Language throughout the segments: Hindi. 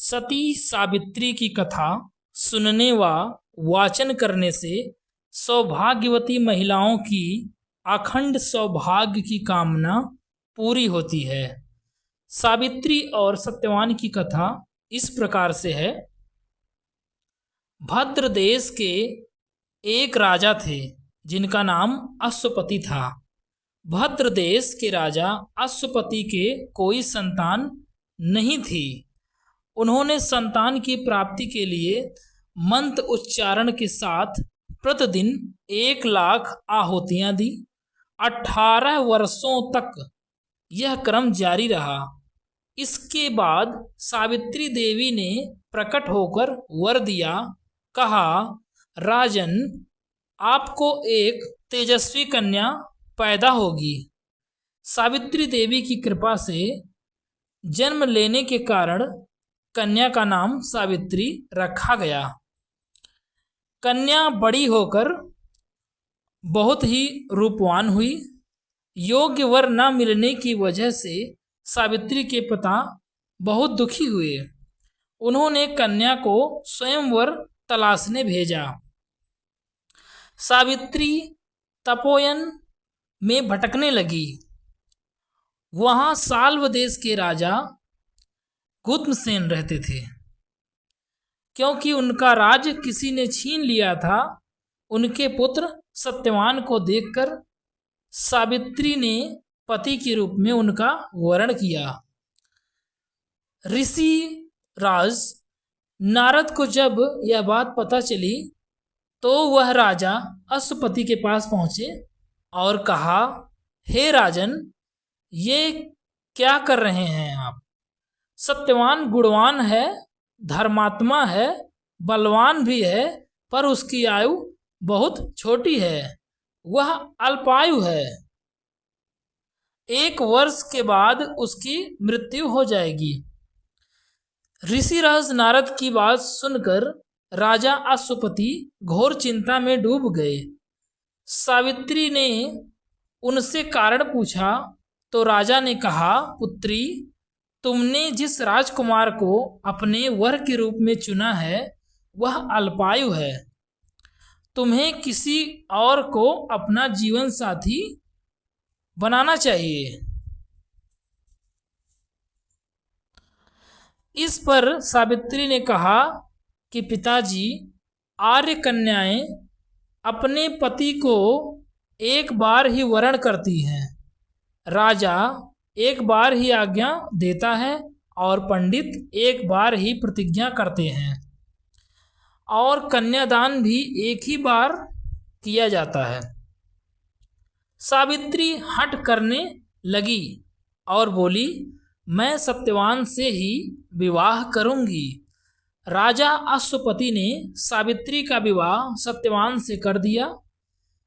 सती सावित्री की कथा सुनने व वाचन करने से सौभाग्यवती महिलाओं की अखंड सौभाग्य की कामना पूरी होती है। सावित्री और सत्यवान की कथा इस प्रकार से है। भद्र देश के एक राजा थे जिनका नाम अश्वपति था। भद्र देश के राजा अश्वपति के कोई संतान नहीं थी। उन्होंने संतान की प्राप्ति के लिए मंत्र उच्चारण के साथ प्रतिदिन 1,00,000 आहुतियां दी। 18 वर्षों तक यह क्रम जारी रहा। इसके बाद सावित्री देवी ने प्रकट होकर वर दिया। कहा, राजन, आपको एक तेजस्वी कन्या पैदा होगी। सावित्री देवी की कृपा से जन्म लेने के कारण कन्या का नाम सावित्री रखा गया। कन्या बड़ी होकर बहुत ही रूपवान हुई। योग्य वर न मिलने की वजह से सावित्री के पिता बहुत दुखी हुए। उन्होंने कन्या को स्वयंवर तलाशने भेजा। सावित्री तपोवन में भटकने लगी। वहां साल्व देश के राजा गुत्मसेन रहते थे। क्योंकि उनका राज्य किसी ने छीन लिया था, उनके पुत्र सत्यवान को देखकर सावित्री ने पति के रूप में उनका वरण किया। ऋषि राज नारद को जब यह बात पता चली तो वह राजा अश्वपति के पास पहुंचे और कहा, हे राजन, ये क्या कर रहे हैं आप? सत्यवान गुणवान है, धर्मात्मा है, बलवान भी है, पर उसकी आयु बहुत छोटी है। वह अल्पायु है। 1 वर्ष के बाद उसकी मृत्यु हो जाएगी। ऋषिराज नारद की बात सुनकर राजा अश्वपति घोर चिंता में डूब गए। सावित्री ने उनसे कारण पूछा तो राजा ने कहा, पुत्री, तुमने जिस राजकुमार को अपने वर के रूप में चुना है वह अल्पायु है। तुम्हें किसी और को अपना जीवन साथी बनाना चाहिए। इस पर सावित्री ने कहा कि पिताजी, आर्य कन्याएं अपने पति को एक बार ही वरण करती हैं। राजा एक बार ही आज्ञा देता है और पंडित एक बार ही प्रतिज्ञा करते हैं और कन्यादान भी एक ही बार किया जाता है। सावित्री हठ करने लगी और बोली, मैं सत्यवान से ही विवाह करूंगी। राजा अश्वपति ने सावित्री का विवाह सत्यवान से कर दिया।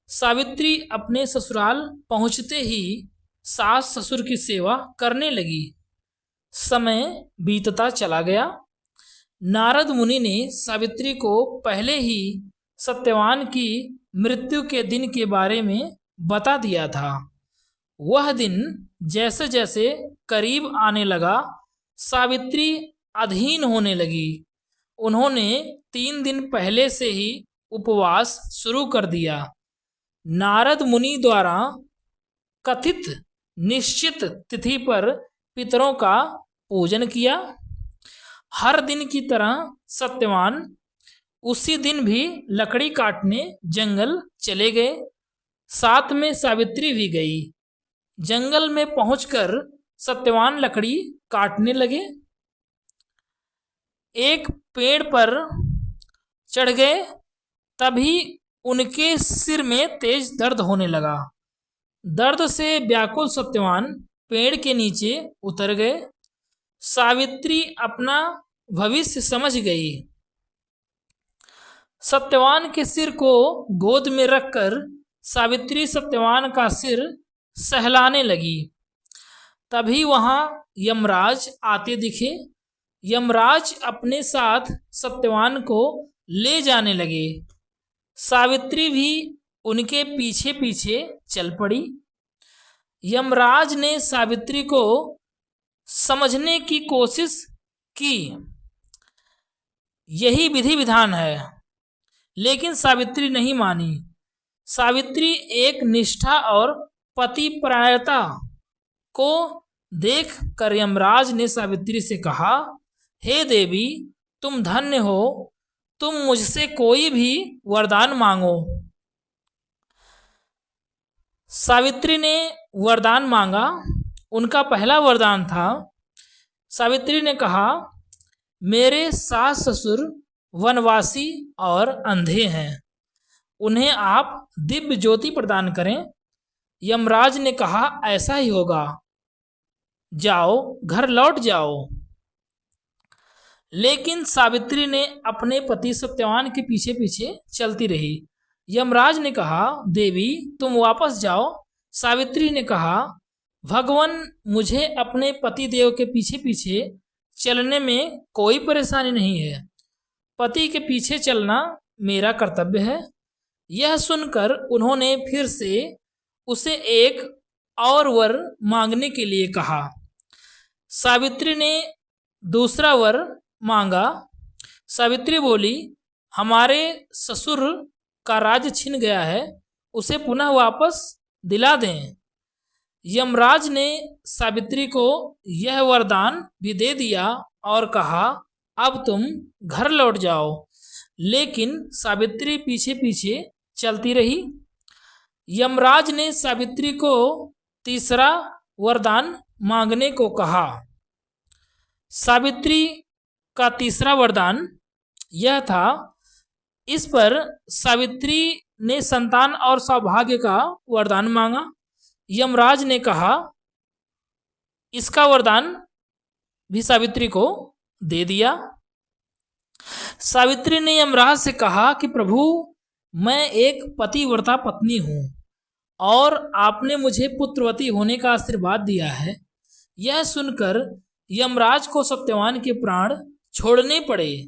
सावित्री अपने ससुराल पहुंचते ही सास ससुर की सेवा करने लगी। समय बीतता चला गया। नारद मुनि ने सावित्री को पहले ही सत्यवान की मृत्यु के दिन के बारे में बता दिया था। वह दिन जैसे जैसे करीब आने लगा, सावित्री अधीन होने लगी। उन्होंने 3 दिन पहले से ही उपवास शुरू कर दिया। नारद मुनि द्वारा कथित निश्चित तिथि पर पितरों का पूजन किया। हर दिन की तरह सत्यवान उसी दिन भी लकड़ी काटने जंगल चले गए। साथ में सावित्री भी गई। जंगल में पहुंचकर सत्यवान लकड़ी काटने लगे। एक पेड़ पर चढ़ गए, तभी उनके सिर में तेज दर्द होने लगा। दर्द से व्याकुल सत्यवान पेड़ के नीचे उतर गए। सावित्री अपना भविष्य समझ गई। सत्यवान के सिर को गोद में रखकर सावित्री सत्यवान का सिर सहलाने लगी। तभी वहां यमराज आते दिखे। यमराज अपने साथ सत्यवान को ले जाने लगे। सावित्री भी उनके पीछे पीछे चल पड़ी। यमराज ने सावित्री को समझने की कोशिश की यही विधि विधान है। लेकिन सावित्री नहीं मानी। सावित्री एक निष्ठा और पतिपरायणता को देख कर यमराज ने सावित्री से कहा, हे देवी, तुम धन्य हो, तुम मुझसे कोई भी वरदान मांगो। सावित्री ने वरदान मांगा। उनका पहला वरदान था, सावित्री ने कहा, मेरे सास ससुर वनवासी और अंधे हैं, उन्हें आप दिव्य ज्योति प्रदान करें। यमराज ने कहा, ऐसा ही होगा, जाओ घर लौट जाओ। लेकिन सावित्री ने अपने पति सत्यवान के पीछे पीछे चलती रही। यमराज ने कहा, देवी तुम वापस जाओ। सावित्री ने कहा, भगवान, मुझे अपने पति देव के पीछे पीछे चलने में कोई परेशानी नहीं है। पति के पीछे चलना मेरा कर्तव्य है। यह सुनकर उन्होंने फिर से उसे एक और वर मांगने के लिए कहा। सावित्री ने दूसरा वर मांगा। सावित्री बोली, हमारे ससुर का राज्य छिन गया है, उसे पुनः वापस दिला दें। यमराज ने सावित्री को यह वरदान भी दे दिया और कहा, अब तुम घर लौट जाओ। लेकिन सावित्री पीछे पीछे चलती रही। यमराज ने सावित्री को तीसरा वरदान मांगने को कहा। सावित्री का तीसरा वरदान यह था। इस पर सावित्री ने संतान और सौभाग्य का वरदान मांगा। यमराज ने कहा, इसका वरदान भी सावित्री को दे दिया। सावित्री ने यमराज से कहा कि प्रभु, मैं एक पतिव्रता पत्नी हूँ और आपने मुझे पुत्रवती होने का आशीर्वाद दिया है। यह सुनकर यमराज को सत्यवान के प्राण छोड़ने पड़े।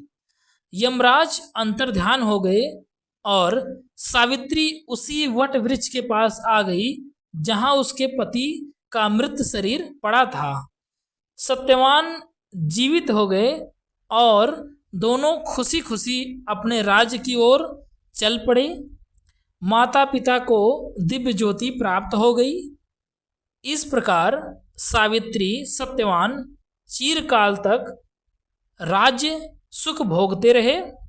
यमराज अंतर्ध्यान हो गए और सावित्री उसी वट वृक्ष के पास आ गई जहां उसके पति का मृत शरीर पड़ा था। सत्यवान जीवित हो गए और दोनों खुशी खुशी अपने राज्य की ओर चल पड़े। माता पिता को दिव्य ज्योति प्राप्त हो गई। इस प्रकार सावित्री सत्यवान चिरकाल तक राज्य सुख भोगते रहे।